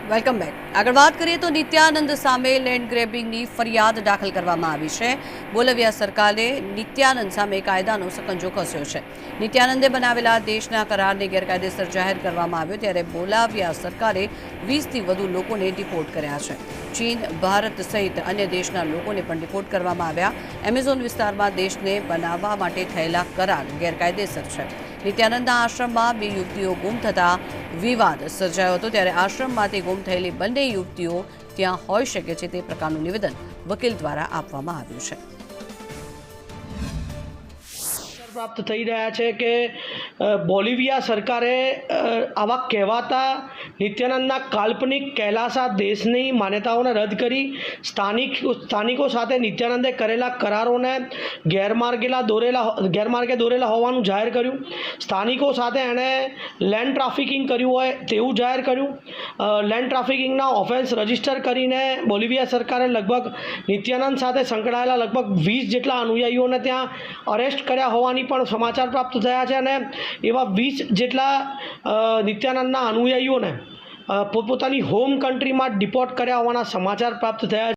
Welcome back. આગળ વાત કરીએ તો નિત્યાનંદ સામે લેન્ડ ગ્રેબિંગની ફરિયાદ દાખલ કરવામાં આવી છે। બોલિવિયા સરકારે નિત્યાનંદ સામે કાયદાનો સકંજો કસ્યો છે। નિત્યાનંદે બનાવેલા દેશના કરારને ગેરકાયદેસર જાહેર કરવામાં આવ્યો, ત્યારે બોલિવિયા સરકારે 20થી વધુ લોકોને ડિપોર્ટ કર્યા છે। ચીન, ભારત સહિત અન્ય દેશના લોકોને પણ ડિપોર્ટ કરવામાં આવ્યા। એમેઝોન વિસ્તારમાં દેશને બનાવવા માટે થયેલા કરાર ગેરકાયદેસર છે। નિત્યાનંદના આશ્રમમાં 2 યુવતીઓ ગુમ થતાં વિવાદ સર્જાયો હતો, ત્યારે આશ્રમમાંથી ગુમ થયેલી બંને યુવતીઓ ત્યાં હોઈ શકે છે તે પ્રકારનું નિવેદન વકીલ દ્વારા આપવામાં આવ્યું છે। પ્રાપ્ત થઈ રહ્યા છે કે બોલિવિયા સરકારે આવા કહેવાતા નિત્યાનંદના કાલ્પનિક કૈલાસા દેશની માન્યતાઓને રદ કરી સ્થાનિકો સાથે નિત્યાનંદે કરેલા કરારોને ગેરમાર્ગે દોરેલા હોવાનું જાહેર કર્યું। સ્થાનિકો સાથે એણે લેન્ડ ટ્રાફિકિંગ કર્યું હોય તેવું જાહેર કર્યું। લેન્ડ ટ્રાફિકિંગના ઓફેન્સ રજીસ્ટર કરીને બોલિવિયા સરકારે લગભગ નિત્યાનંદ સાથે સંકળાયેલા લગભગ 20 જેટલા અનુયાયીઓને ત્યાં અરેસ્ટ કર્યા હોવાની પણ સમાચાર પ્રાપ્ત થયા છે, અને એવા 20 જેટલા નિત્યાનંદના અનુયાયીઓને પોતપોતાની હોમ કન્ટ્રીમાં ડિપોર્ટ કર્યા હોવાના સમાચાર પ્રાપ્ત થયા છે।